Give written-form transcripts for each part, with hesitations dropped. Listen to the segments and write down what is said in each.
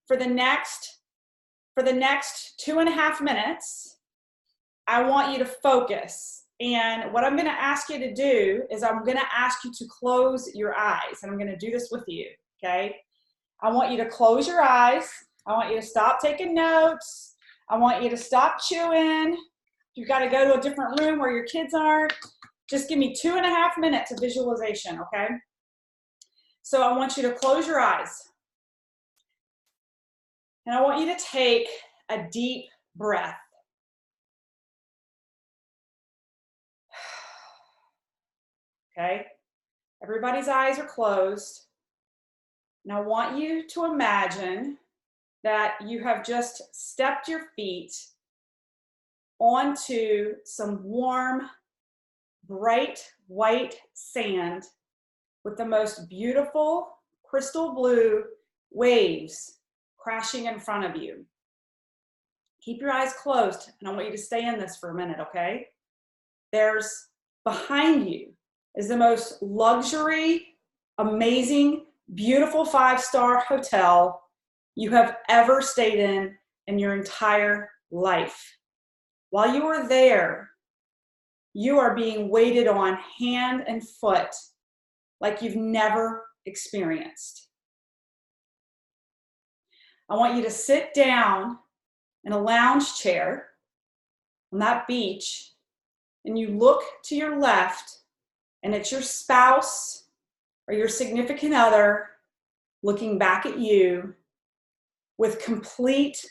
for the next 2.5 minutes, I want you to focus. And what I'm going to ask you to do is I'm going to ask you to close your eyes. And I'm going to do this with you, okay? I want you to close your eyes. I want you to stop taking notes. I want you to stop chewing. You've got to go to a different room where your kids aren't. Just give me 2.5 minutes of visualization, okay? So I want you to close your eyes. And I want you to take a deep breath. Okay? Everybody's eyes are closed. And I want you to imagine that you have just stepped your feet onto some warm, bright white sand with the most beautiful crystal blue waves crashing in front of you. Keep your eyes closed, and I want you to stay in this for a minute, okay? There's behind you is the most luxury, amazing, beautiful 5-star hotel you have ever stayed in your entire life. While you are there, you are being waited on hand and foot like you've never experienced. I want you to sit down in a lounge chair on that beach, and you look to your left, and it's your spouse or your significant other looking back at you with complete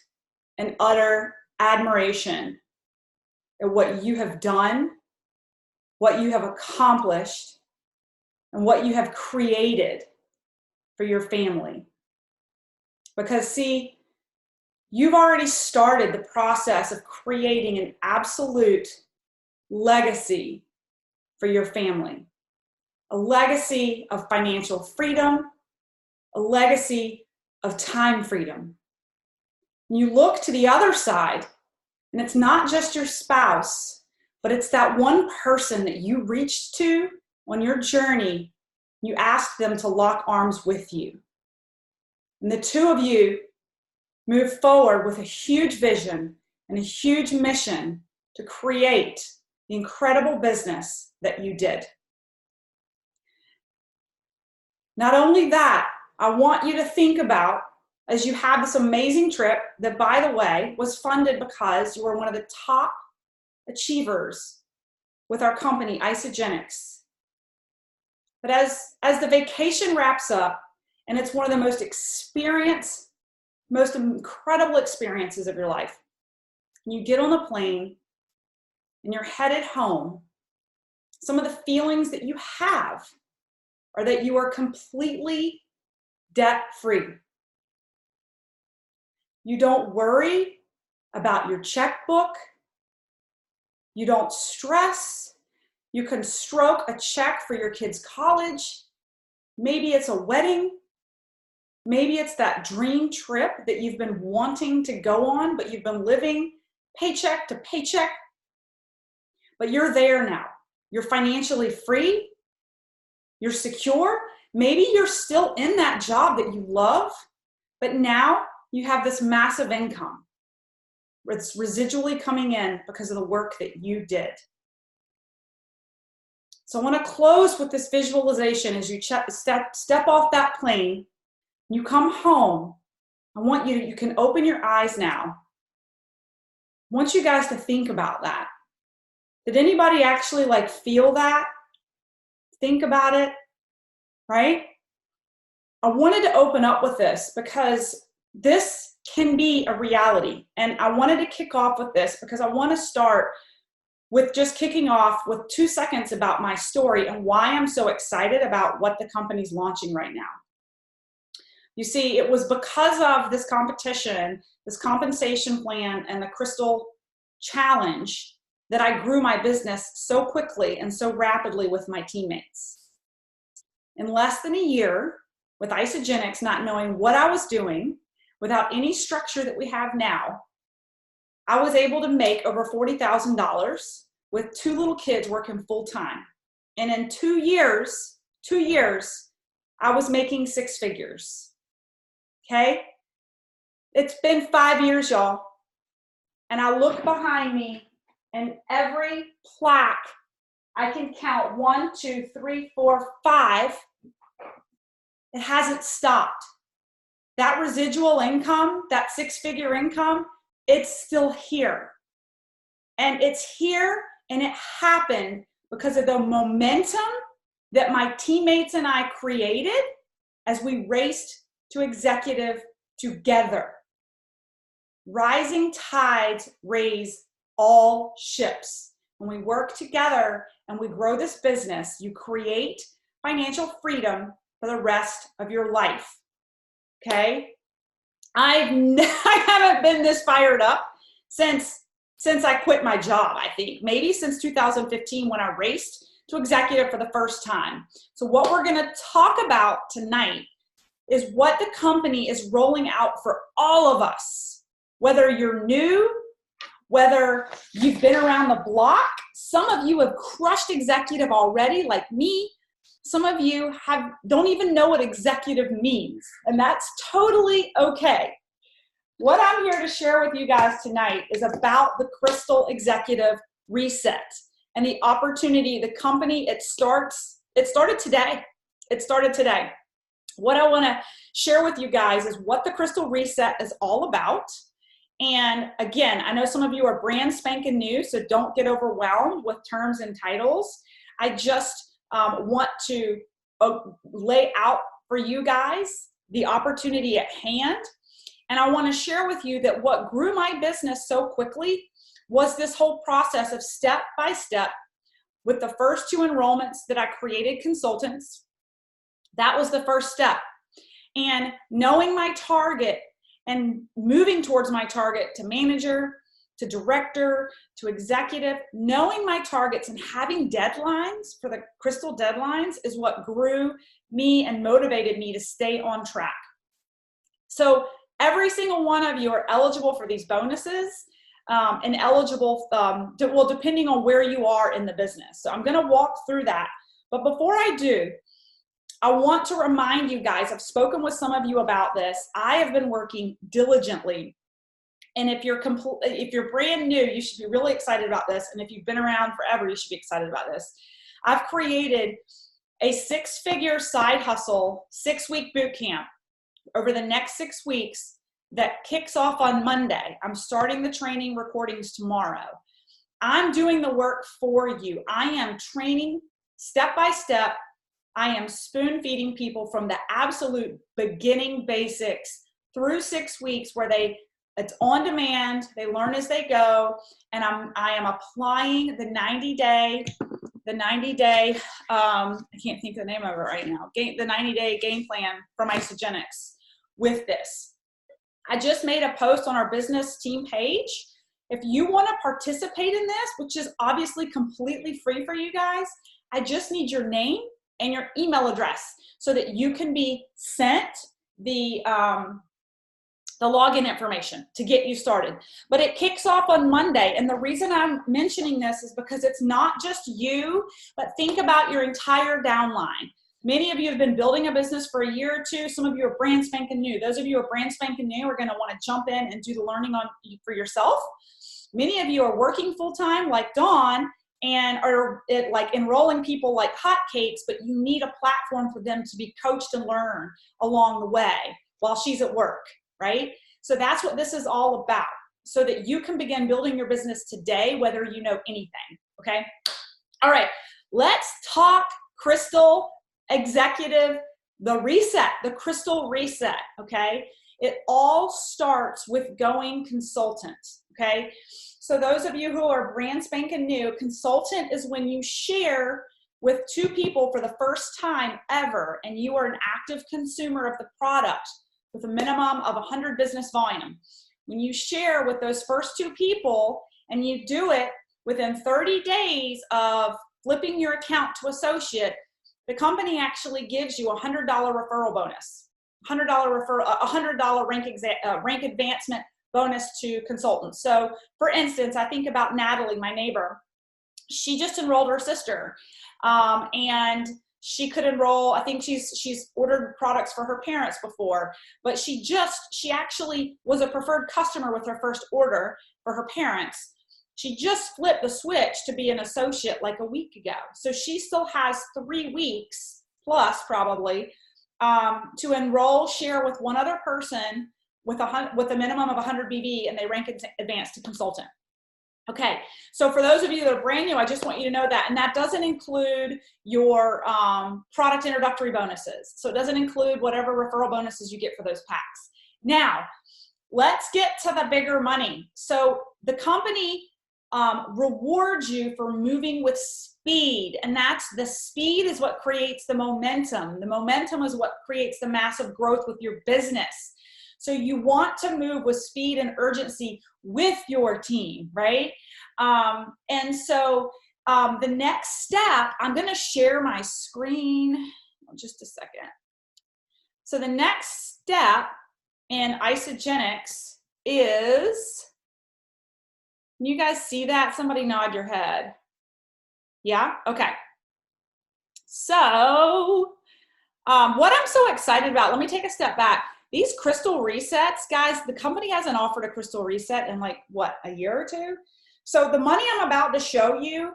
and utter admiration at what you have done, what you have accomplished, and what you have created for your family. Because see, you've already started the process of creating an absolute legacy for your family. A legacy of financial freedom, a legacy of time freedom. You look to the other side, and it's not just your spouse, but it's that one person that you reached to on your journey. You asked them to lock arms with you. And the two of you move forward with a huge vision and a huge mission to create the incredible business that you did. Not only that, I want you to think about, as you have this amazing trip that, by the way, was funded because you were one of the top achievers with our company, Isagenix. But as the vacation wraps up, and it's one of the most incredible experiences of your life, you get on the plane and you're headed home, some of the feelings that you have are that you are completely debt-free. You don't worry about your checkbook. You don't stress. You can stroke a check for your kid's college. Maybe it's a wedding. Maybe it's that dream trip that you've been wanting to go on, but you've been living paycheck to paycheck. But you're there now. You're financially free. You're secure. Maybe you're still in that job that you love, but now you have this massive income. It's residually coming in because of the work that you did. So I want to close with this visualization as you step off that plane. You come home. I want you can open your eyes now. I want you guys to think about that. Did anybody actually feel that? Think about it, right? I wanted to open up with this because this can be a reality. And I wanted to kick off with this because I want to start with just kicking off with 2 seconds about my story and why I'm so excited about what the company's launching right now. You see, it was because of this competition, this compensation plan, and the Crystal Challenge that I grew my business so quickly and so rapidly with my teammates. In less than a year, with Isagenix not knowing what I was doing, without any structure that we have now, I was able to make over $40,000 with 2 little kids working full time. And in 2 years, I was making 6 figures. Okay? It's been 5 years, y'all. And I look behind me, and every plaque, I can count 1, 2, 3, 4, 5. It hasn't stopped. That residual income, that 6-figure income, it's still here. And it's here, and it happened because of the momentum that my teammates and I created as we raced to executive together. Rising tides raise all ships. When we work together and we grow this business, you create financial freedom for the rest of your life. Okay? I haven't been this fired up since I quit my job, I think. Maybe since 2015 when I raced to executive for the first time. So what we're going to talk about tonight is what the company is rolling out for all of us. Whether you're new, whether you've been around the block, some of you have crushed executive already, like me. Some of you don't even know what executive means, and that's totally okay. What I'm here to share with you guys tonight is about the Crystal Executive Reset and the opportunity, the company, it started today. It started today. What I want to share with you guys is what the Crystal Reset is all about. And again, I know some of you are brand spanking new, so don't get overwhelmed with terms and titles. I just want to lay out for you guys the opportunity at hand. And I want to share with you that what grew my business so quickly was this whole process of step by step with the first 2 enrollments that I created consultants. That was the first step. And knowing my target and moving towards my target to manager, to director, to executive, knowing my targets and having deadlines for the Crystal deadlines is what grew me and motivated me to stay on track. So every single one of you are eligible for these bonuses and eligible, depending on where you are in the business. So I'm going to walk through that. But before I do, I want to remind you guys, I've spoken with some of you about this. I have been working diligently. And if you're brand new, you should be really excited about this. And if you've been around forever, you should be excited about this. I've created a 6-figure side hustle, 6-week boot camp over the next 6 weeks that kicks off on Monday. I'm starting the training recordings tomorrow. I'm doing the work for you. I am training step by step. I am spoon feeding people from the absolute beginning basics through 6 weeks where it's on demand, they learn as they go, and I am applying the 90-day, I can't think of the name of it right now, the 90-day game plan from Isagenix with this. I just made a post on our business team page. If you want to participate in this, which is obviously completely free for you guys, I just need your name and your email address so that you can be sent the login information to get you started. But it kicks off on Monday. And the reason I'm mentioning this is because it's not just you, but think about your entire downline. Many of you have been building a business for a year or two. Some of you are brand spanking new. Those of you who are brand spanking new are going to want to jump in and do the learning for yourself. Many of you are working full-time like Dawn and are like enrolling people like hotcakes, but you need a platform for them to be coached and learn along the way while she's at work, right? So that's what this is all about, so that you can begin building your business today, whether you know anything, okay? All right, let's talk Crystal Executive, the reset, the Crystal Reset, okay? It all starts with going consultant, okay? So those of you who are brand spanking new, consultant is when you share with 2 people for the first time ever, and you are an active consumer of the product with a minimum of 100 business volume. When you share with those first 2 people and you do it within 30 days of flipping your account to associate, the company actually gives you a $100 referral bonus, $100 rank advancement bonus to consultants. So for instance, I think about Natalie, my neighbor. She just enrolled her sister and she could enroll. I think she's ordered products for her parents before, but she actually was a preferred customer with her first order for her parents. She just flipped the switch to be an associate like a week ago. So she still has 3 weeks plus probably to enroll, share with one other person with a minimum of 100 BV, and they rank advanced to consultant. Okay, so for those of you that are brand new, I just want you to know that, and that doesn't include your product introductory bonuses. So it doesn't include whatever referral bonuses you get for those packs. Now, let's get to the bigger money. So the company rewards you for moving with speed, and that's the speed is what creates the momentum. The momentum is what creates the massive growth with your business. So you want to move with speed and urgency with your team, right? And so the next step, I'm going to share my screen just a second. So the next step in Isagenix is, can you guys see that? Somebody nod your head. Yeah? Okay. So what I'm so excited about, let me take a step back. These crystal resets, guys, the company hasn't offered a crystal reset in like, what, a year or two? So the money I'm about to show you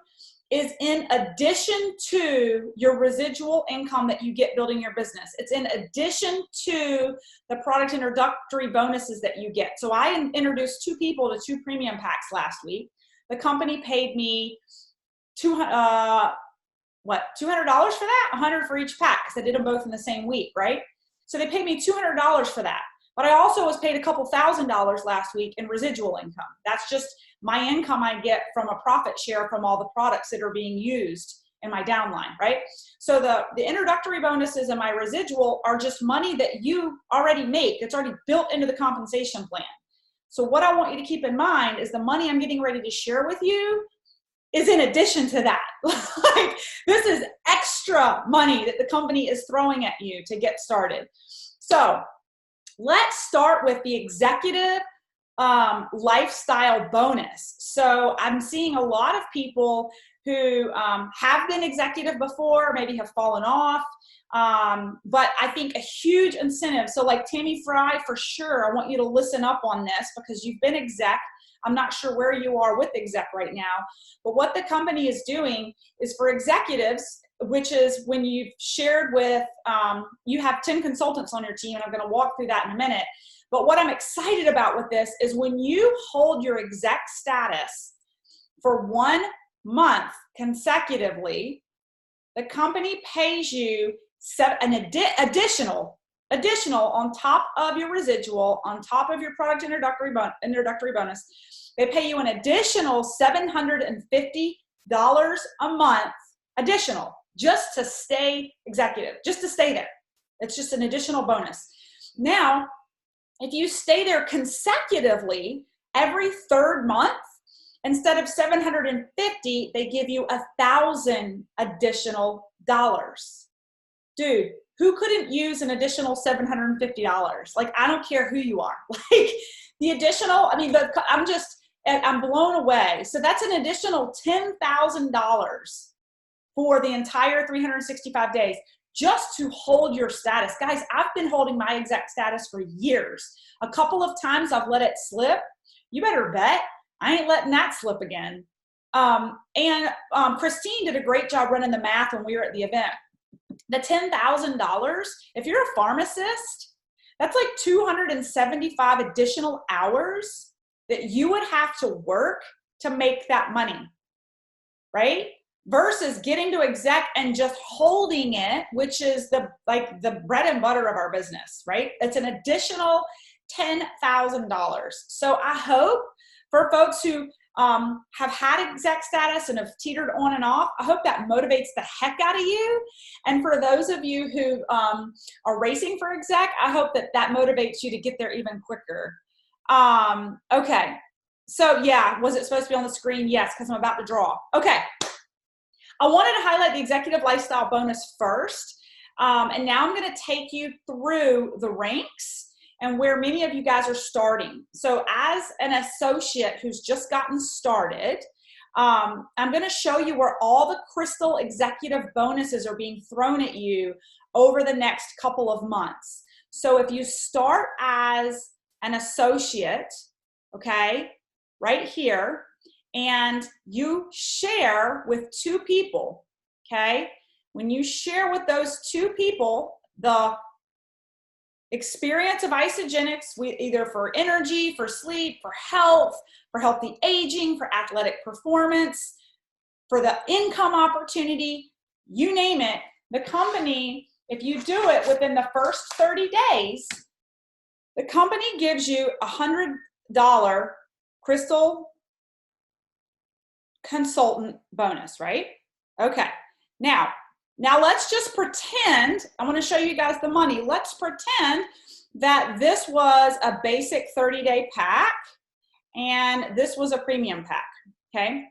is in addition to your residual income that you get building your business. It's in addition to the product introductory bonuses that you get. So I introduced 2 people to 2 premium packs last week. The company paid me $200 for that? $100 for each pack, because I did them both in the same week, right? So they paid me $200 for that. But I also was paid a couple $1,000s last week in residual income. That's just my income I get from a profit share from all the products that are being used in my downline, right? So the introductory bonuses and my residual are just money that you already make. It's already built into the compensation plan. So what I want you to keep in mind is the money I'm getting ready to share with you is in addition to that. Like, this is extra money that the company is throwing at you to get started. So let's start with the executive lifestyle bonus. So I'm seeing a lot of people who have been executive before, maybe have fallen off, but I think a huge incentive. So like Tammy Fry, for sure, I want you to listen up on this because you've been exec. I'm not sure where you are with exec right now, but what the company is doing is for executives, which is when you've shared with, you have 10 consultants on your team, and I'm going to walk through that in a minute. But what I'm excited about with this is when you hold your exec status for 1 month consecutively, the company pays you an additional on top of your residual, on top of your product introductory bonus. They pay you an additional $750 a month, additional, just to stay executive, just to stay there. It's just an additional bonus. Now, if you stay there consecutively every 3rd month, instead of $750, they give you $1,000 additional dollars. Dude, who couldn't use an additional $750? Like, I don't care who you are. Like, the additional, I mean, I'm blown away. So that's an additional $10,000 for the entire 365 days just to hold your status. Guys, I've been holding my exec status for years. A couple of times I've let it slip. You better bet I ain't letting that slip again. Christine did a great job running the math when we were at the event. The $10,000, if you're a pharmacist, that's like 275 additional hours that you would have to work to make that money, right? Versus getting to exec and just holding it, which is the bread and butter of our business, right? It's an additional $10,000. So I hope for folks who have had exec status and have teetered on and off, I hope that motivates the heck out of you. And for those of you who are racing for exec, I hope that motivates you to get there even quicker. Okay. So yeah, was it supposed to be on the screen? Yes, because I'm about to draw. Okay. I wanted to highlight the executive lifestyle bonus first. And now I'm going to take you through the ranks and where many of you guys are starting. So as an associate who's just gotten started, I'm going to show you where all the Crystal executive bonuses are being thrown at you over the next couple of months. So if you start as an associate, okay, right here, and you share with 2 people, okay, when you share with those 2 people the experience of Isagenix, either for energy, for sleep, for health, for healthy aging, for athletic performance, for the income opportunity, you name it, the company, if you do it within the first 30 days, the company gives you a $100 Crystal consultant bonus, right? Okay, now let's just pretend, I want to show you guys the money. Let's pretend that this was a basic 30-day pack and this was a premium pack, okay?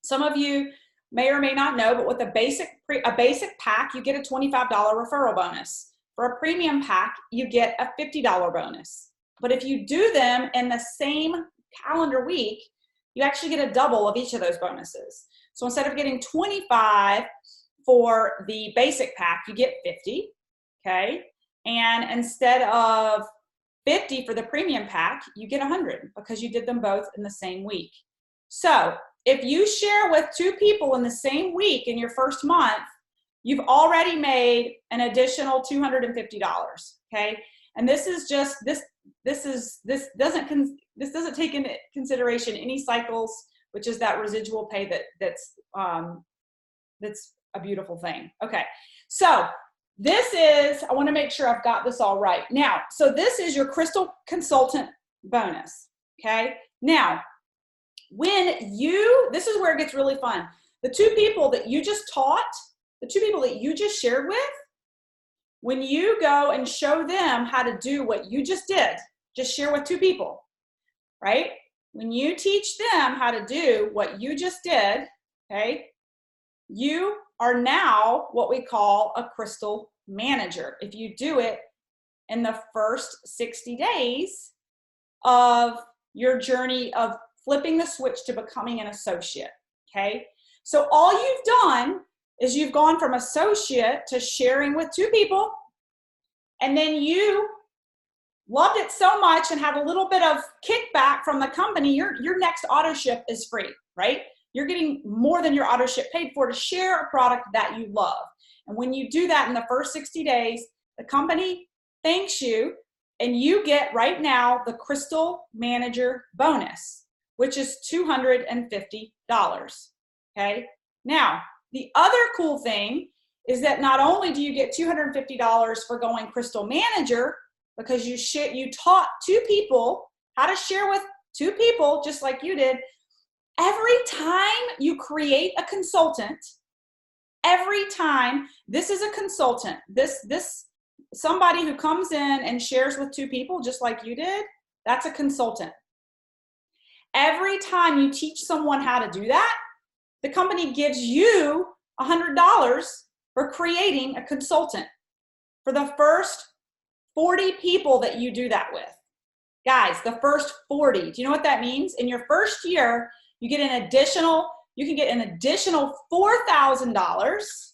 Some of you may or may not know, but with a basic pack, you get a $25 referral bonus. For a premium pack, you get a $50 bonus. But if you do them in the same calendar week, you actually get a double of each of those bonuses. So instead of getting 25 for the basic pack, you get 50, okay? And instead of 50 for the premium pack, you get 100 because you did them both in the same week. So if you share with 2 people in the same week in your first month, you've already made an additional $250, okay? And this is just, this doesn't take into consideration any cycles, which is that residual pay that's a beautiful thing. Okay, so this is, I want to make sure I've got this all right. Now, so this is your Crystal Consultant bonus, okay? Now, this is where it gets really fun. The 2 people that you just taught, the 2 people that you just shared with, when you go and show them how to do what you just did, just share with 2 people, right? When you teach them how to do what you just did, okay, you are now what we call a Crystal manager. If you do it in the first 60 days of your journey of flipping the switch to becoming an associate, okay? So all you've done is you've gone from associate to sharing with 2 people, and then you loved it so much and had a little bit of kickback from the company, your next auto ship is free, right? You're getting more than your auto ship paid for to share a product that you love. And when you do that in the first 60 days, the company thanks you, and you get right now the Crystal Manager bonus, which is $250, okay? Now, the other cool thing is that not only do you get $250 for going Crystal Manager, because you taught 2 people how to share with 2 people, just like you did. Every time you create a consultant, every time, this is a consultant, somebody who comes in and shares with 2 people, just like you did, that's a consultant. Every time you teach someone how to do that, the company gives you $100 for creating a consultant for the first 40 people that you do that with. Guys, the first 40. Do you know what that means? In your first year, you can get an additional $4,000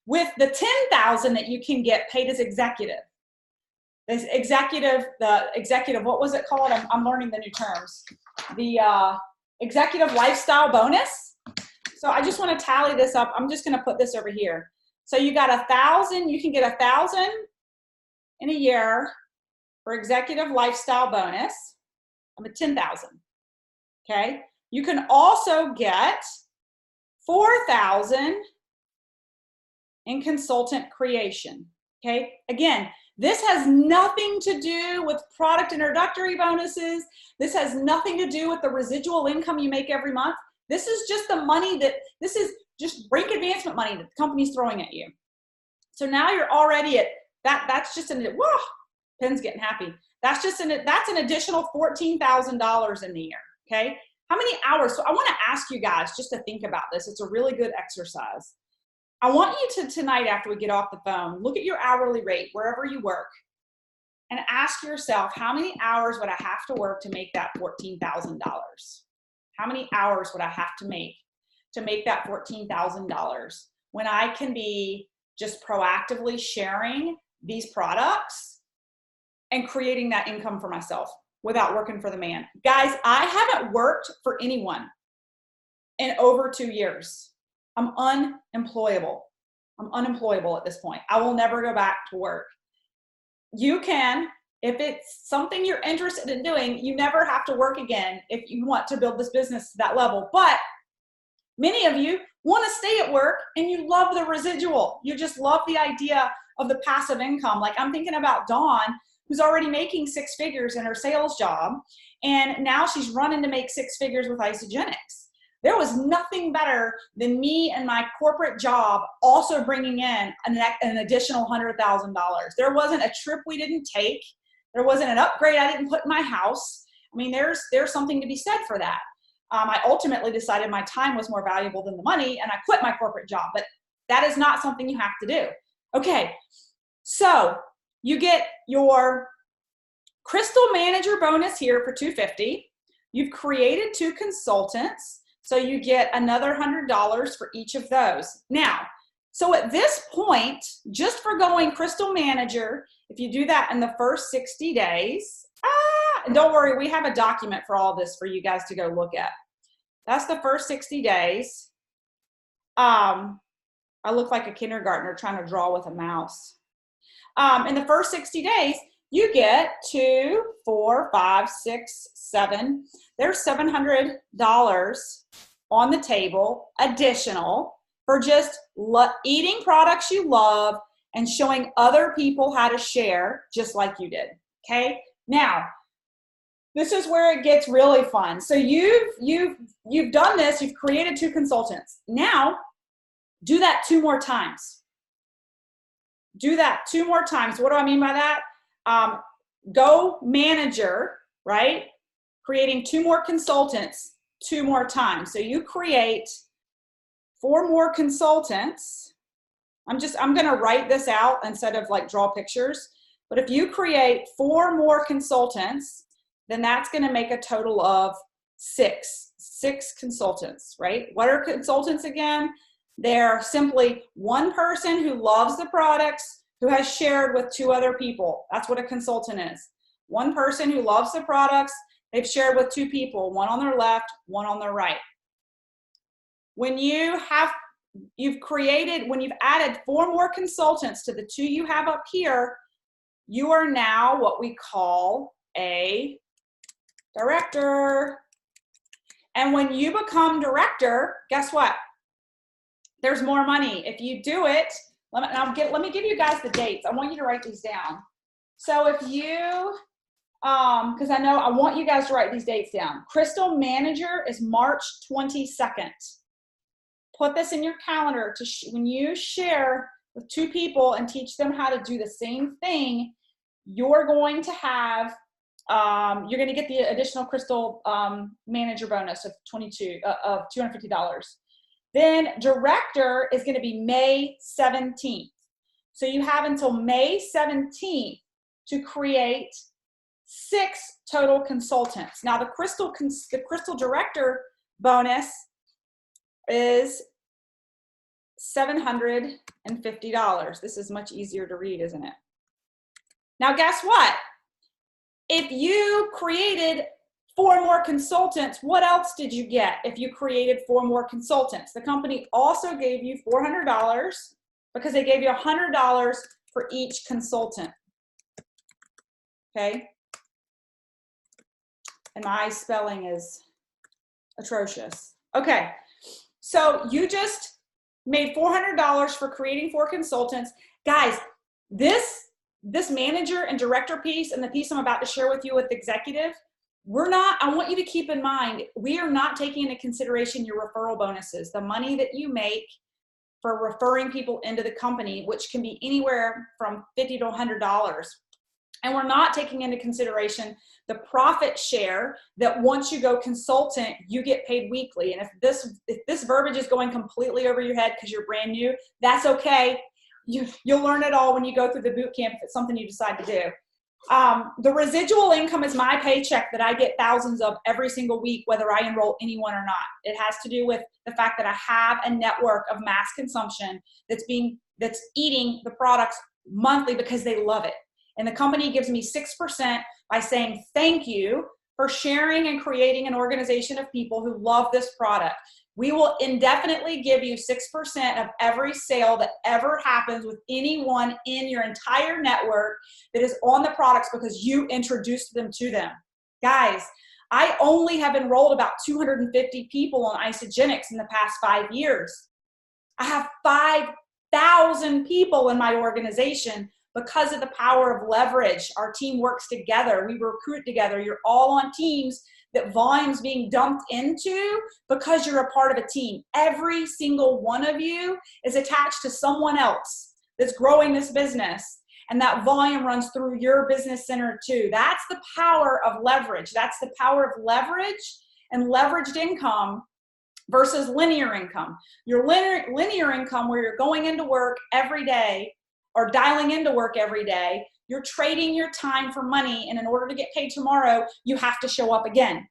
with the $10,000 that you can get paid as executive. The executive, what was it called? I'm learning the new terms. The executive lifestyle bonus. So I just want to tally this up. I'm just going to put this over here. So you got 1,000, you can get 1,000 in a year for executive lifestyle bonus. I'm at 10,000. Okay. You can also get 4,000 in consultant creation. Okay. Again, this has nothing to do with product introductory bonuses. This has nothing to do with the residual income you make every month. This is just the money this is just rank advancement money that the company's throwing at you. So now you're already at that's just whoa, Pen's getting happy. That's an additional $14,000 in the year. Okay. How many hours? So I want to ask you guys just to think about this. It's a really good exercise. I want you to tonight, after we get off the phone, look at your hourly rate wherever you work and ask yourself, how many hours would I have to work to make that $14,000? How many hours would I have to make that $14,000 when I can be just proactively sharing these products and creating that income for myself without working for the man? Guys, I haven't worked for anyone in over 2 years. I'm unemployable. I'm unemployable at this point. I will never go back to work. You can, if it's something you're interested in doing, you never have to work again if you want to build this business to that level. But many of you want to stay at work and you love the residual. You just love the idea of the passive income. Like I'm thinking about Dawn, who's already making 6 figures in her sales job, and now she's running to make 6 figures with Isagenix. There was nothing better than me and my corporate job also bringing in an additional $100,000. There wasn't a trip we didn't take. There wasn't an upgrade I didn't put in my house. I mean, there's something to be said for that. I ultimately decided my time was more valuable than the money, and I quit my corporate job, but that is not something you have to do. Okay, so you get your Crystal Manager bonus here for $250. You've created 2 consultants, so you get another $100 for each of those. Now, so at this point, just for going Crystal Manager, if you do that in the first 60 days, and don't worry, we have a document for all this for you guys to go look at. That's the first 60 days. I look like a kindergartner trying to draw with a mouse. In the first 60 days, you get 2, 4, 5, 6, 7. There's $700 on the table additional for just eating products you love and showing other people how to share just like you did. Okay? Now, this is where it gets really fun. So you've done this, you've created 2 consultants. Now, do that 2 more times. Do that 2 more times. What do I mean by that? Go manager, right? Creating 2 more consultants 2 more times. So you create 4 more consultants. I'm going to write this out instead of like draw pictures. But if you create 4 more consultants, then that's going to make a total of 6 consultants, right? What are consultants again? They're simply one person who loves the products, who has shared with 2 other people. That's what a consultant is. One person who loves the products, they've shared with 2 people, one on their left, one on their right. When you've added 4 more consultants to the 2 you have up here, you are now what we call a director. And when you become director, guess what? There's more money. If you do it, let me give you guys the dates. I want you to write these down. So if you, because I want you guys to write these dates down. Crystal Manager is March 22nd. Put this in your calendar when you share with 2 people and teach them how to do the same thing, you're going to have, you're going to get the additional Crystal Manager bonus of $250. Then director is going to be May 17th. So you have until May 17th to create 6 total consultants. Now the Crystal Director bonus is $750. This is much easier to read, isn't it? Now guess what? If you created 4 more consultants, what else did you get if you created 4 more consultants? The company also gave you $400 because they gave you $100 for each consultant. Okay? And my spelling is atrocious. Okay, so you just made $400 for creating 4 consultants. Guys, this manager and director piece and the piece I'm about to share with you with executive, I want you to keep in mind, we are not taking into consideration your referral bonuses, the money that you make for referring people into the company, which can be anywhere from $50 to $100. And we're not taking into consideration the profit share that once you go consultant, you get paid weekly. And if this verbiage is going completely over your head because you're brand new, that's okay. You'll learn it all when you go through the boot camp if it's something you decide to do. The residual income is my paycheck that I get thousands of every single week, whether I enroll anyone or not. It has to do with the fact that I have a network of mass consumption that's eating the products monthly because they love it. And the company gives me 6% by saying thank you for sharing and creating an organization of people who love this product. We will indefinitely give you 6% of every sale that ever happens with anyone in your entire network that is on the products because you introduced them to them. Guys, I only have enrolled about 250 people on Isagenix in the past 5 years. I have 5,000 people in my organization because of the power of leverage. Our team works together. We recruit together. You're all on teams that volume's being dumped into because you're a part of a team. Every single one of you is attached to someone else that's growing this business, and that volume runs through your business center too. That's the power of leverage. That's the power of leverage and leveraged income versus linear income. Your linear income, where you're going into work every day or dialing into work every day, you're trading your time for money, and in order to get paid tomorrow, you have to show up again.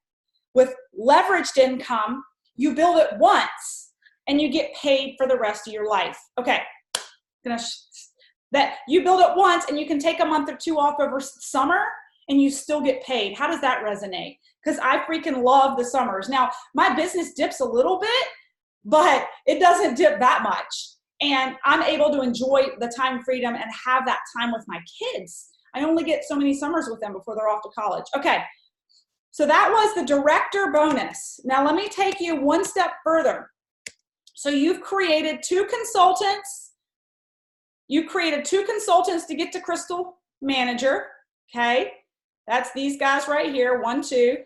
With leveraged income, you build it once and you get paid for the rest of your life. Okay, that you build it once and you can take a month or two off over summer and you still get paid. How does that resonate? Because I freaking love the summers. Now, my business dips a little bit, but it doesn't dip that much. And I'm able to enjoy the time freedom and have that time with my kids. I only get so many summers with them before they're off to college. Okay, so that was the director bonus. Now let me take you one step further. So you've created 2 consultants. You created 2 consultants to get to Crystal Manager, okay? That's these guys right here, 1, 2,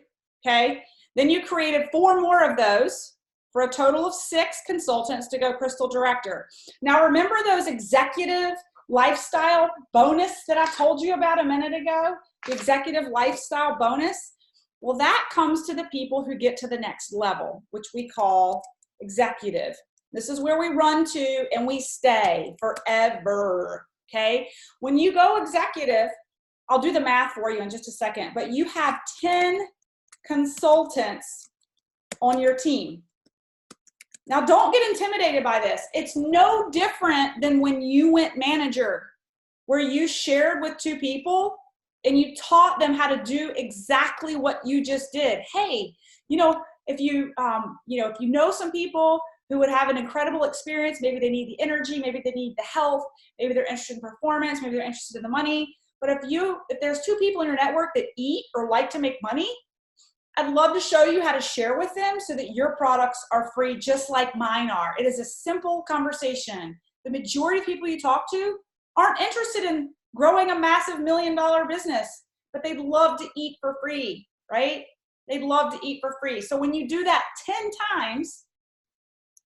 okay? Then you created 4 more of those, for a total of 6 consultants to go Crystal Director. Now remember those executive lifestyle bonus that I told you about a minute ago? The executive lifestyle bonus? Well, that comes to the people who get to the next level, which we call executive. This is where we run to and we stay forever, okay? When you go executive, I'll do the math for you in just a second, but you have 10 consultants on your team. Now, don't get intimidated by this. It's no different than when you went manager, where you shared with 2 people and you taught them how to do exactly what you just did. Hey, if you know some people who would have an incredible experience, maybe they need the energy, maybe they need the health, maybe they're interested in performance, maybe they're interested in the money. But if there's 2 people in your network that eat or like to make money, I'd love to show you how to share with them so that your products are free just like mine are. It is a simple conversation. The majority of people you talk to aren't interested in growing a massive $1 million business, but they'd love to eat for free, right? They'd love to eat for free. So when you do that 10 times,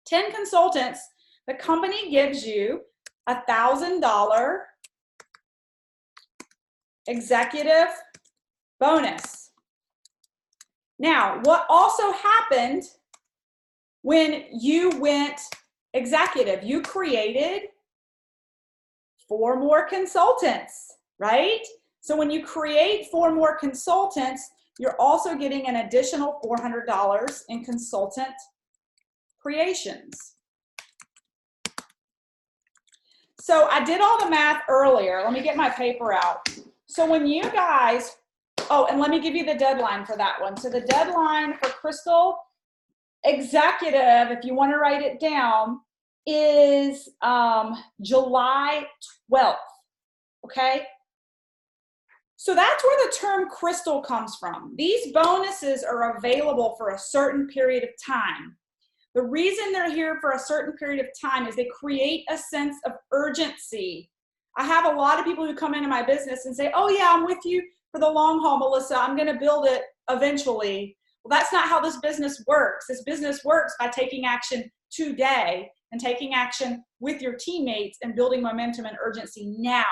10 consultants, the company gives you $1,000 executive bonus. Now, what also happened when you went executive? You created 4 more consultants, right? So when you create 4 more consultants, you're also getting an additional $400 in consultant creations. So I did all the math earlier. Let me get my paper out. So when you guys, oh, and let me give you the deadline for that one. So the deadline for Crystal Executive, if you want to write it down, is July 12th, okay? So that's where the term Crystal comes from. These bonuses are available for a certain period of time. The reason they're here for a certain period of time is they create a sense of urgency. I have a lot of people who come into my business and say, oh yeah, I'm with you for the long haul, Melissa. I'm going to build it eventually. Well, that's not how this business works. This business works by taking action today and taking action with your teammates and building momentum and urgency now.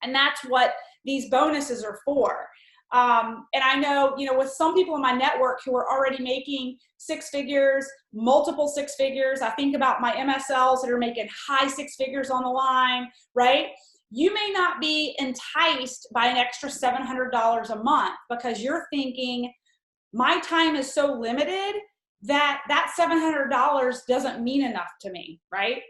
And that's what these bonuses are for. And I know, with some people in my network who are already making 6 figures, multiple 6 figures. I think about my MSLs that are making high 6 figures on the line, right? you may not be enticed by an extra $700 a month because you're thinking, my time is so limited that that $700 doesn't mean enough to me, right?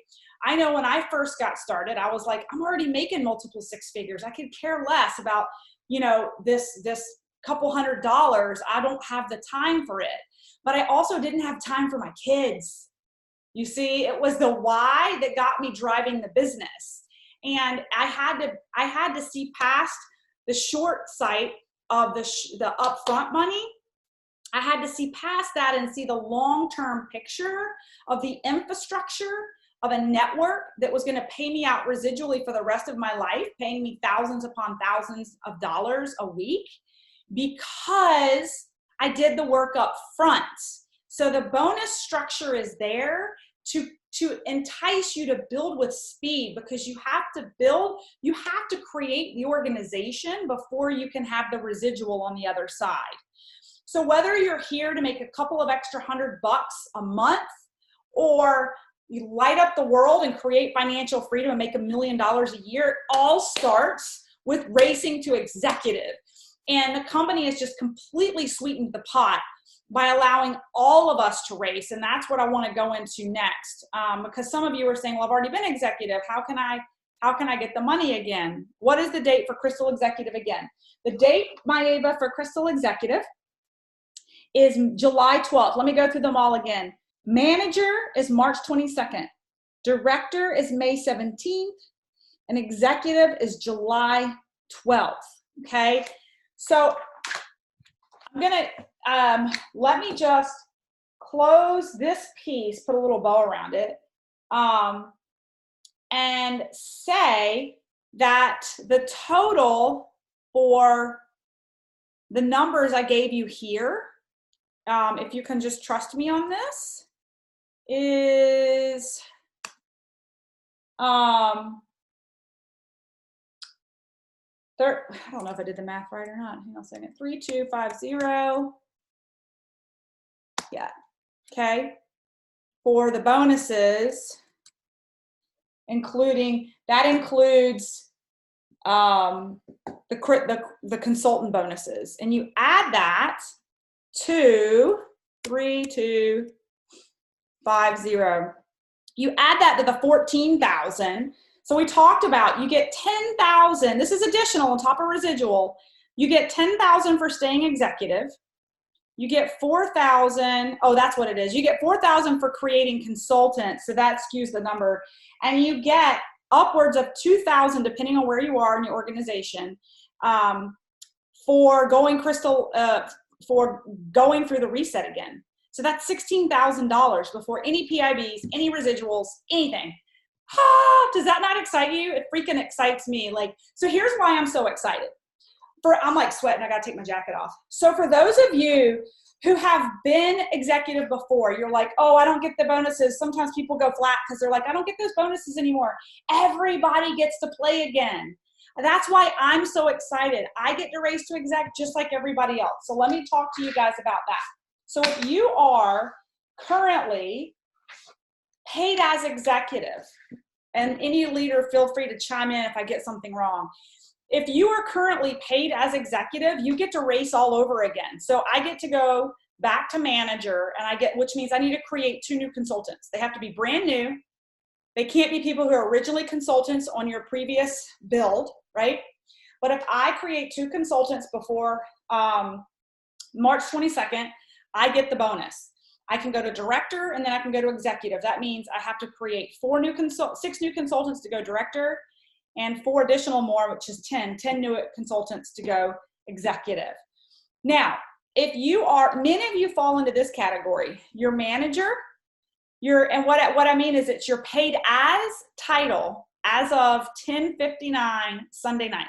I know when I first got started, I was like, I'm already making multiple six figures. I could care less about, you know, this couple $100. I don't have the time for it. But I also didn't have time for my kids. You see, it was the why that got me driving the business. And I had to see past the short sight of the upfront money. I had to see past that and see the long-term picture of the infrastructure of a network that was going to pay me out residually for the rest of my life, paying me thousands upon thousands of dollars a week, because I did the work up front. So the bonus structure is there to entice you to build with speed, because you have to create the organization before you can have the residual on the other side. So whether you're here to make a couple of extra $100 a month, or you light up the world and create financial freedom and make $1 million a year, it all starts with racing to executive. And the company has just completely sweetened the pot by allowing all of us to race. And that's what I want to go into next. Because some of you are saying, well, I've already been executive. How can I get the money again? What is the date for Crystal Executive again? The date, Maeva, for Crystal Executive is July 12th. Let me go through them all again. Manager is March 22nd. Director is May 17th. And executive is July 12th. Okay. So I'm going to, let me just close this piece, put a little bow around it, and say that the total for the numbers I gave you here, if you can just trust me on this, is I don't know if I did the math right or not. Hang on a second. 3250. Yeah. Okay. For the bonuses, that includes the consultant bonuses, and you add that to 3250. You add that to the 14,000. So we talked about, you get 10,000. This is additional on top of residual. You get 10,000 for staying executive. You get 4,000. Oh, that's what it is. You get 4,000 for creating consultants. So that skews the number. And you get upwards of 2,000, depending on where you are in your organization, for going for going through the reset again. So that's $16,000 before any PIBs, any residuals, anything. Does that not excite you? It freaking excites me. So here's why I'm so excited. I'm like sweating. I got to take my jacket off. So for those of you who have been executive before, you're like, oh, I don't get the bonuses. Sometimes people go flat because they're like, I don't get those bonuses anymore. Everybody gets to play again. That's why I'm so excited. I get to race to exec just like everybody else. So let me talk to you guys about that. So if you are currently paid as executive, and any leader, feel free to chime in if I get something wrong. If you are currently paid as executive, you get to race all over again. So I get to go back to manager, and which means I need to create 2 new consultants. They have to be brand new. They can't be people who are originally consultants on your previous build, right? But if I create 2 consultants before March 22nd, I get the bonus. I can go to director, and then I can go to executive. That means I have to create 6 new consultants to go director, and 4 additional more, which is 10 new consultants to go executive. Now, many of you fall into this category. Your manager, and what I mean is it's your paid as title as of 10:59 Sunday night.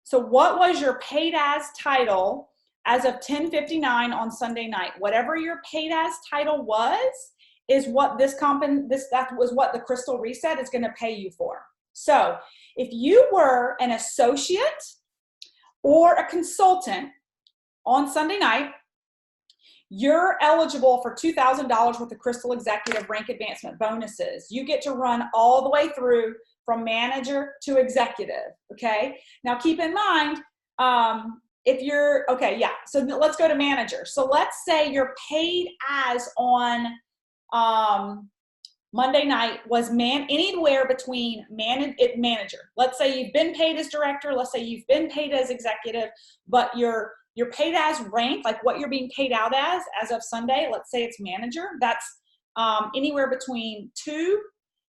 So what was your paid as title as of 10:59 on Sunday night? Whatever your paid as title was, is what that was what the Crystal Reset is going to pay you for. So if you were an associate or a consultant on Sunday night, you're eligible for $2,000 worth of Crystal Executive Rank Advancement bonuses. You get to run all the way through from manager to executive, okay? Now keep in mind, if you're, okay, yeah, so let's go to manager. So let's say you're paid as on Monday night was anywhere between manager. Let's say you've been paid as director, let's say you've been paid as executive, but you're paid as rank, like what you're being paid out as of Sunday, let's say it's manager. That's anywhere between 2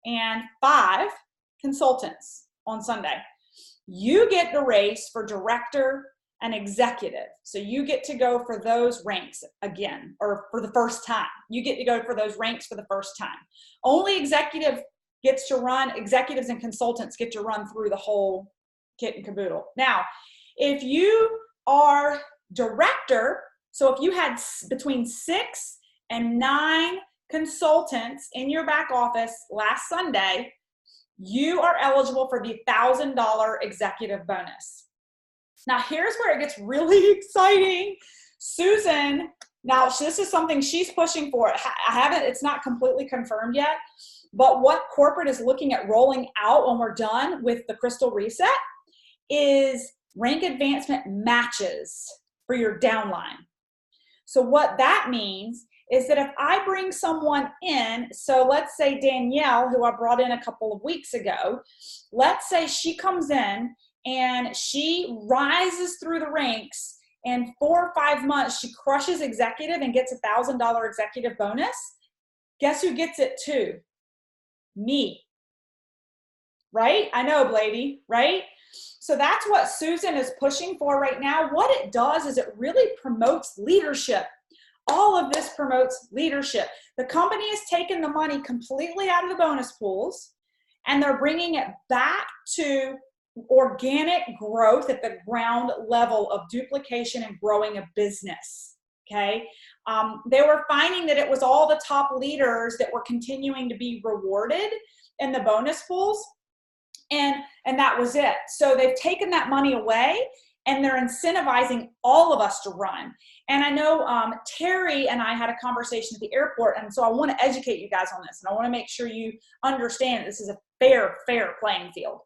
and 5 consultants on Sunday. You get the race for director and executive. So you get to go for those ranks again, or for the first time. You get to go for those ranks for the first time. Only executive gets to run, executives and consultants get to run through the whole kit and caboodle. Now, if you are director, so if you had between 6 and 9 consultants in your back office last Sunday, you are eligible for the $1,000 executive bonus. Now, here's where it gets really exciting. Susan, now this is something she's pushing for. It's not completely confirmed yet, but what corporate is looking at rolling out when we're done with the Crystal Reset is rank advancement matches for your downline. So what that means is that if I bring someone in, so let's say Danielle, who I brought in a couple of weeks ago, let's say she comes in and she rises through the ranks, and 4 or 5 months she crushes executive and gets a $1,000 executive bonus. Guess who gets it too? Me. Right? I know, Blady, right? So that's what Susan is pushing for right now. What it does is it really promotes leadership. All of this promotes leadership. The company has taken the money completely out of the bonus pools, and they're bringing it back to organic growth at the ground level of duplication and growing a business, okay? They were finding that it was all the top leaders that were continuing to be rewarded in the bonus pools, and that was it. So they've taken that money away, and they're incentivizing all of us to run. And I know Terry and I had a conversation at the airport, and so I want to educate you guys on this, and I want to make sure you understand this is a fair playing field.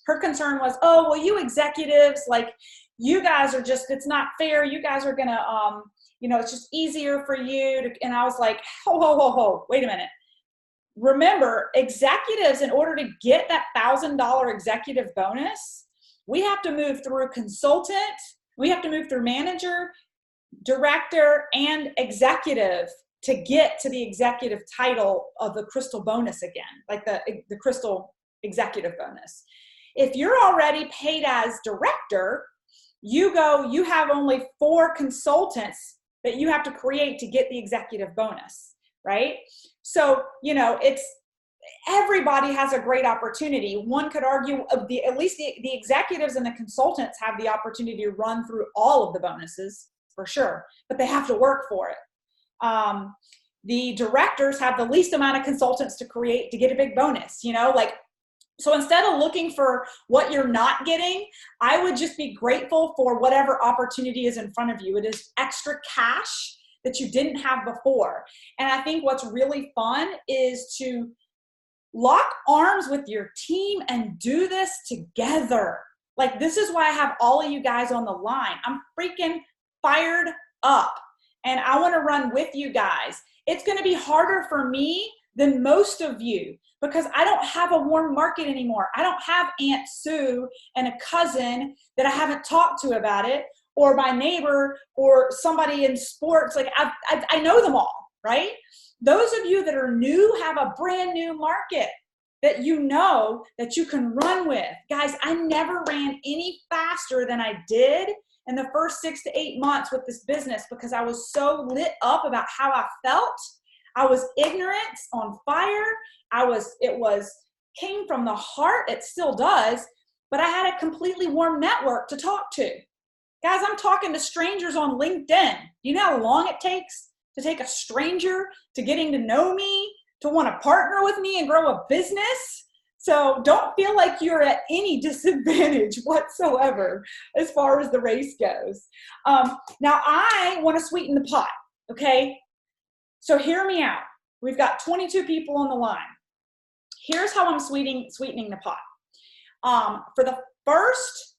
Her concern was, oh, well, you executives, like, you guys are just, it's not fair. You guys are going to, it's just easier for you to, and I was like, ho, wait a minute. Remember, executives, in order to get that $1,000 executive bonus, we have to move through consultant, we have to move through manager, director, and executive to get to the executive title of the Crystal bonus again, like the Crystal executive bonus. If you're already paid as director, you have only 4 consultants that you have to create to get the executive bonus, right? So, everybody has a great opportunity. One could argue at least the executives and the consultants have the opportunity to run through all of the bonuses for sure, but they have to work for it. The directors have the least amount of consultants to create to get a big bonus, so instead of looking for what you're not getting, I would just be grateful for whatever opportunity is in front of you. It is extra cash that you didn't have before. And I think what's really fun is to lock arms with your team and do this together. Like, this is why I have all of you guys on the line. I'm freaking fired up, and I want to run with you guys. It's going to be harder for me than most of you, because I don't have a warm market anymore. I don't have Aunt Sue and a cousin that I haven't talked to about it, or my neighbor, or somebody in sports. Like, I know them all, right? Those of you that are new have a brand new market that you know that you can run with. Guys, I never ran any faster than I did in the first 6 to 8 months with this business, because I was so lit up about how I felt. I was ignorant, on fire. It came from the heart. It still does, but I had a completely warm network to talk to. Guys, I'm talking to strangers on LinkedIn. You know how long it takes to take a stranger to getting to know me, to want to partner with me and grow a business? So don't feel like you're at any disadvantage whatsoever as far as the race goes. Now, I want to sweeten the pot, okay? So hear me out. We've got 22 people on the line. Here's how I'm sweetening the pot. For the first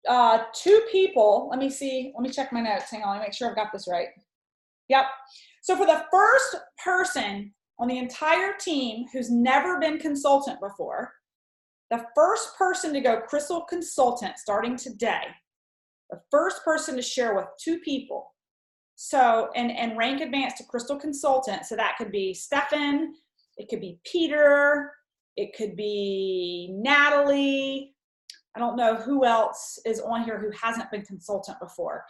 2 people, let me check my notes. Hang on, let me make sure I've got this right. Yep. So for the first person on the entire team who's never been consultant before, the first person to go Crystal Consultant starting today, the first person to share with 2 people, so, and rank advance to Crystal Consultant, so that could be Stefan, it could be Peter, it could be Natalie, I don't know who else is on here who hasn't been consultant before.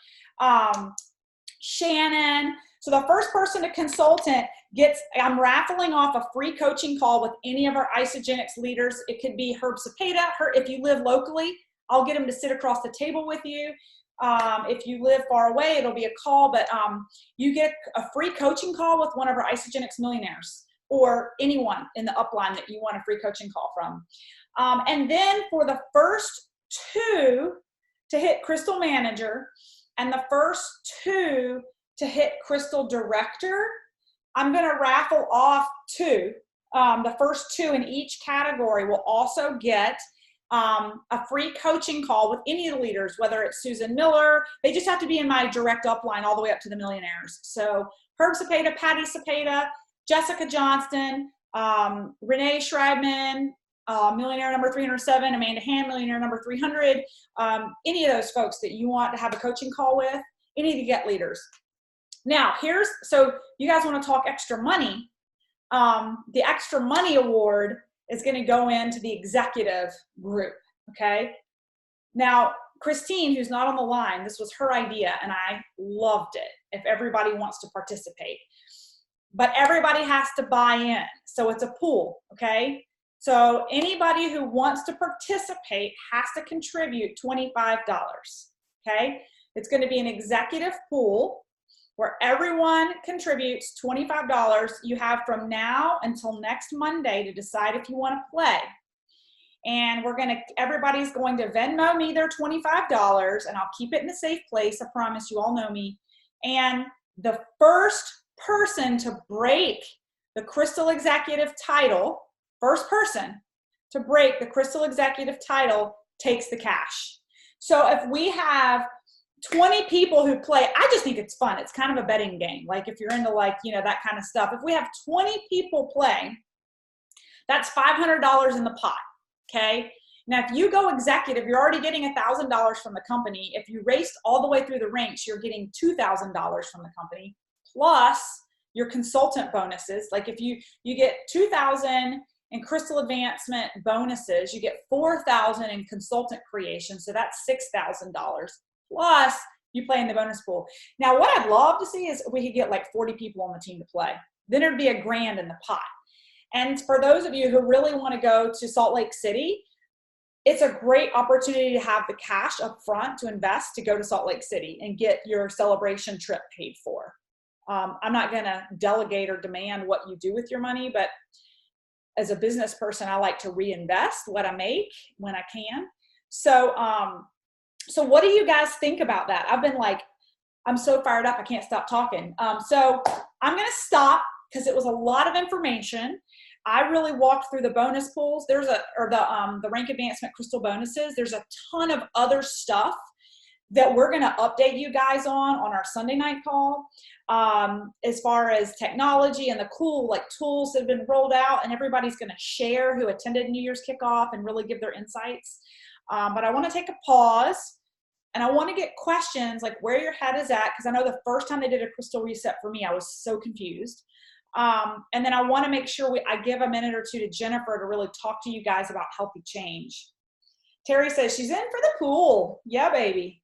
Shannon. So the first person to consultant gets, I'm raffling off a free coaching call with any of our Isagenix leaders. It could be Herb Cepeda. If you live locally, I'll get him to sit across the table with you. If you live far away, it'll be a call, but you get a free coaching call with one of our Isagenix millionaires or anyone in the upline that you want a free coaching call from. And then for the first 2 to hit Crystal Manager and the first 2 to hit Crystal Director, I'm going to raffle off 2. The first 2 in each category will also get a free coaching call with any of the leaders, whether it's Susan Miller. They just have to be in my direct upline all the way up to the millionaires. So Herb Cepeda, Patty Cepeda, Jessica Johnston, Renee Schreibman, millionaire number 307, Amanda Hand, millionaire number 300, any of those folks that you want to have a coaching call with, any of the Get leaders. Now, so you guys want to talk extra money. The extra money award is going to go into the executive group, okay? Now, Christine, who's not on the line, this was her idea, and I loved it, if everybody wants to participate. But everybody has to buy in, so it's a pool, okay? So anybody who wants to participate has to contribute $25, okay? It's going to be an executive pool where everyone contributes $25. You have from now until next Monday to decide if you want to play. And everybody's going to Venmo me their $25, and I'll keep it in a safe place. I promise, you all know me. And the first person to break the Crystal Executive title, first person to break the Crystal Executive title takes the cash. So if we have 20 people who play, I just think it's fun. It's kind of a betting game. Like if you're into that kind of stuff. If we have 20 people play, that's $500 in the pot, okay? Now, if you go executive, you're already getting $1,000 from the company. If you raced all the way through the ranks, you're getting $2,000 from the company, plus your consultant bonuses. Like if you get $2,000 in Crystal Advancement bonuses, you get $4,000 in consultant creation, so that's $6,000. Plus, you play in the bonus pool. Now, what I'd love to see is we could get like 40 people on the team to play. Then there'd be $1,000 in the pot. And for those of you who really want to go to Salt Lake City, it's a great opportunity to have the cash up front to invest to go to Salt Lake City and get your celebration trip paid for. I'm not going to delegate or demand what you do with your money, but as a business person, I like to reinvest what I make when I can. So what do you guys think about that? I've been like, I'm so fired up, I can't stop talking. So I'm going to stop because it was a lot of information. I really walked through the bonus pools. The rank advancement crystal bonuses. There's a ton of other stuff that we're going to update you guys on our Sunday night call, as far as technology and the cool tools that have been rolled out, and everybody's going to share who attended New Year's kickoff and really give their insights. But I want to take a pause, and I want to get questions like where your head is at, because I know the first time they did a crystal reset for me, I was so confused. And then I want to make sure I give a minute or two to Jennifer to really talk to you guys about healthy change. Terry says she's in for the pool. Yeah, baby.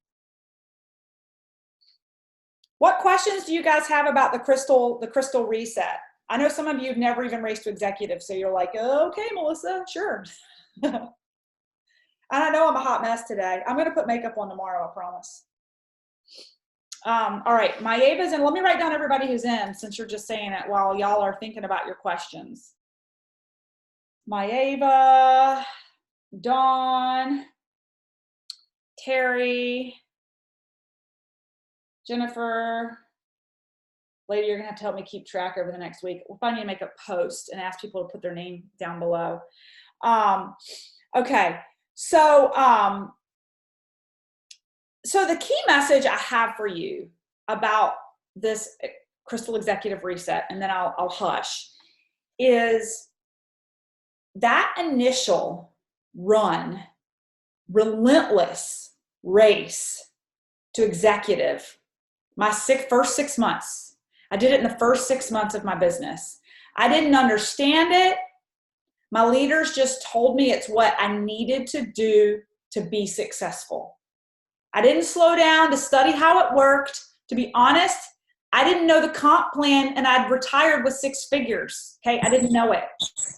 What questions do you guys have about the crystal reset? I know some of you have never even raced to executive, so you're like, okay, Melissa, sure. And I know I'm a hot mess today. I'm going to put makeup on tomorrow, I promise. All right, Maeva's in. Let me write down everybody who's in, since you're just saying it while y'all are thinking about your questions. Maeva, Dawn, Terry, Jennifer. Lady, you're gonna have to help me keep track over the next week. We'll probably need to make a post and ask people to put their name down below. Okay, So, so the key message I have for you about this Crystal Executive Reset, and then I'll hush, is that initial run, relentless race to executive, my first 6 months. I did it in the first 6 months of my business. I didn't understand it. My leaders just told me it's what I needed to do to be successful. I didn't slow down to study how it worked. To be honest, I didn't know the comp plan, and I'd retired with 6 figures. Okay, I didn't know it.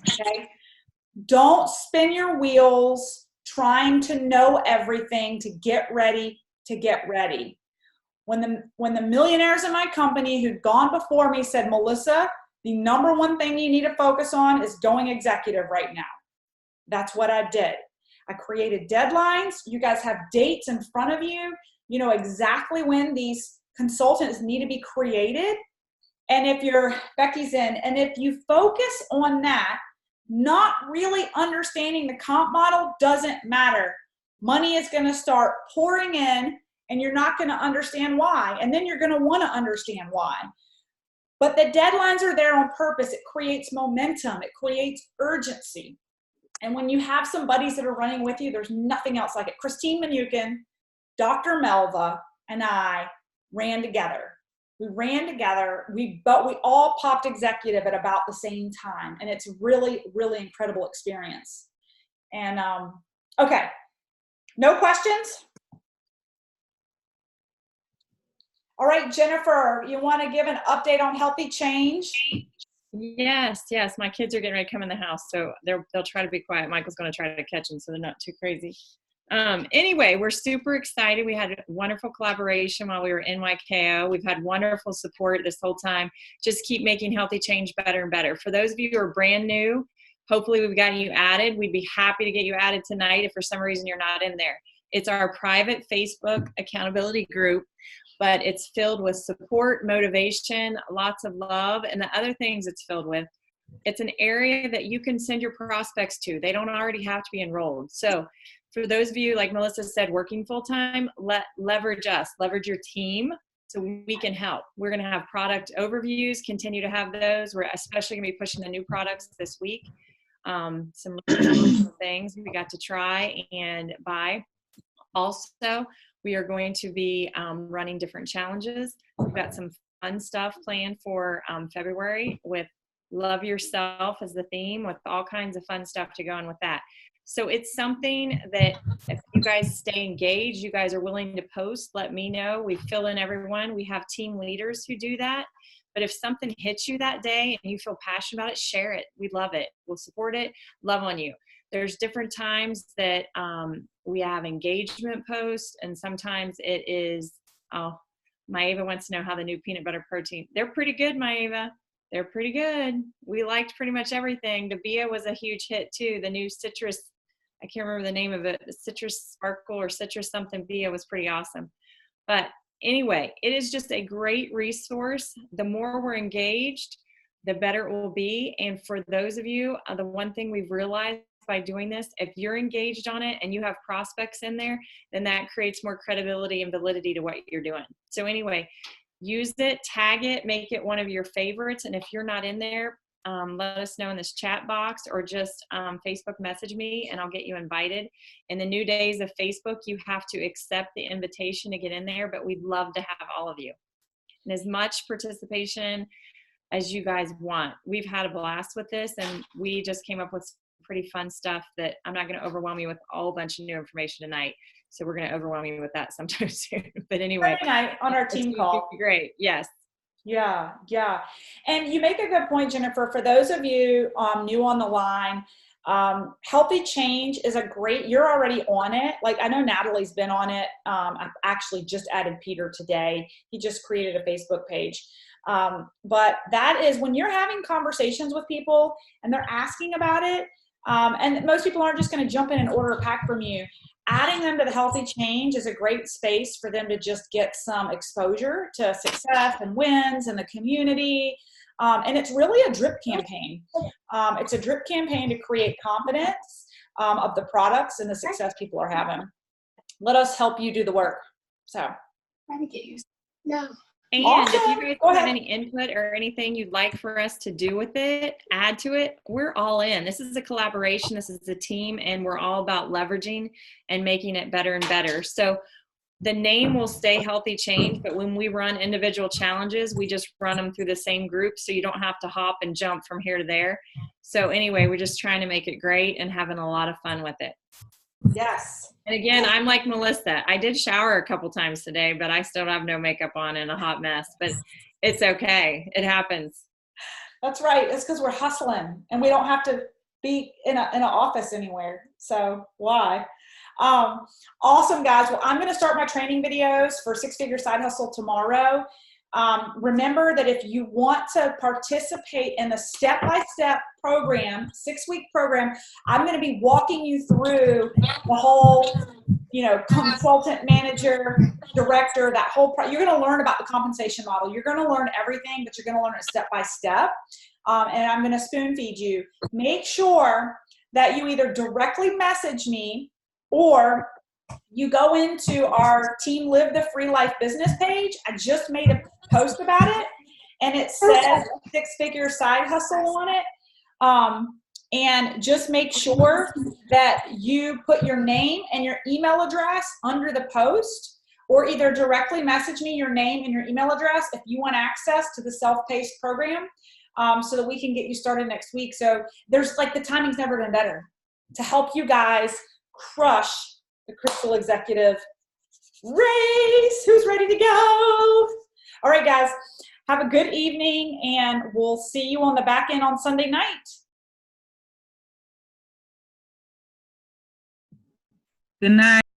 Okay, don't spin your wheels trying to know everything to get ready to get ready. When the millionaires in my company who'd gone before me said, Melissa, the number one thing you need to focus on is going executive right now. That's what I did. I created deadlines. You guys have dates in front of you. You know exactly when these consultants need to be created. And if Becky's in, and if you focus on that, not really understanding the comp model doesn't matter. Money is going to start pouring in, and you're not going to understand why. And then you're going to want to understand why. But the deadlines are there on purpose. It creates momentum. It creates urgency. And when you have some buddies that are running with you, there's nothing else like it. Christine Manukin, Dr. Melva, and I ran together. We ran together, but we all popped executive at about the same time. And it's really, really incredible experience. And okay, no questions? All right, Jennifer, you want to give an update on Healthy Change? Yes. My kids are getting ready to come in the house, so they'll try to be quiet. Michael's going to try to catch them so they're not too crazy. Anyway, we're super excited. We had a wonderful collaboration while we were in YKO. We've had wonderful support this whole time. Just keep making Healthy Change better and better. For those of you who are brand new, hopefully we've gotten you added. We'd be happy to get you added tonight if for some reason you're not in there. It's our private Facebook accountability group, but it's filled with support, motivation, lots of love, and the other things it's filled with. It's an area that you can send your prospects to. They don't already have to be enrolled. So for those of you, like Melissa said, working full-time, leverage us, leverage your team so we can help. We're going to have product overviews, continue to have those. We're especially going to be pushing the new products this week. Some things we got to try and buy. Also, we are going to be running different challenges. We've got some fun stuff planned for February with Love Yourself as the theme, with all kinds of fun stuff to go on with that. So it's something that if you guys stay engaged, you guys are willing to post, let me know. We fill in everyone. We have team leaders who do that. But if something hits you that day and you feel passionate about it, share it. We love it. We'll support it. Love on you. There's different times that we have engagement posts, and sometimes it is, Maeva wants to know how the new peanut butter protein. They're pretty good, Maeva. They're pretty good. We liked pretty much everything. Dabia was a huge hit too. The new citrus, I can't remember the name of it, citrus sparkle or citrus something Bia was pretty awesome. But anyway, it is just a great resource. The more we're engaged, the better it will be. And for those of you, the one thing we've realized by doing this, if you're engaged on it and you have prospects in there, then that creates more credibility and validity to what you're doing. So anyway, use it, tag it, make it one of your favorites. And if you're not in there, let us know in this chat box, or just Facebook message me and I'll get you invited. In the new days of Facebook, you have to accept the invitation to get in there, but we'd love to have all of you. And as much participation as you guys want. We've had a blast with this, and we just came up with pretty fun stuff that I'm not going to overwhelm you with a whole bunch of new information tonight. So we're going to overwhelm you with that sometime soon. But anyway, Friday night on our team call. Great. Yes. Yeah. And you make a good point, Jennifer. For those of you new on the line, Healthy Change is a great, you're already on it. Like, I know Natalie's been on it. I've actually just added Peter today. He just created a Facebook page. But that is when you're having conversations with people and they're asking about it. And most people aren't just going to jump in and order a pack from you. Adding them to the Healthy Change is a great space for them to just get some exposure to success and wins in the community. And it's really a drip campaign. It's a drip campaign to create confidence. of the products and the success people are having. Let us help you do the work. So. No. And Awesome. if you guys Go have ahead. any input or anything you'd like for us to do with it, add to it, we're all in. This is a collaboration, this is a team, and we're all about leveraging and making it better and better. So the name will stay Healthy Change, but when we run individual challenges, we just run them through the same group, so you don't have to hop and jump from here to there. So anyway, we're just trying to make it great and having a lot of fun with it. Yes. And again, I'm like Melissa. I did shower a couple times today, but I still have no makeup on and a hot mess. But it's okay. It happens. That's right. It's because we're hustling and we don't have to be in an office anywhere. So why? Awesome, guys. Well, I'm going to start my training videos for Six Figure Side Hustle tomorrow. Remember that if you want to participate in the step-by-step program, 6-week program, I'm going to be walking you through the whole, consultant, manager, director, that whole, you're going to learn about the compensation model. You're going to learn everything, but you're going to learn it step-by-step. And I'm going to spoon feed you. Make sure that you either directly message me or you go into our Team Live the Free Life business page. I just made a post about it, and it says Six Figure Side Hustle on it. And just make sure that you put your name and your email address under the post, or either directly message me your name and your email address if you want access to the self-paced program, so that we can get you started next week. So there's the timing's never been better to help you guys crush the Crystal Executive race. Who's ready to go? All right, guys, have a good evening, and we'll see you on the back end on Sunday night. Good night.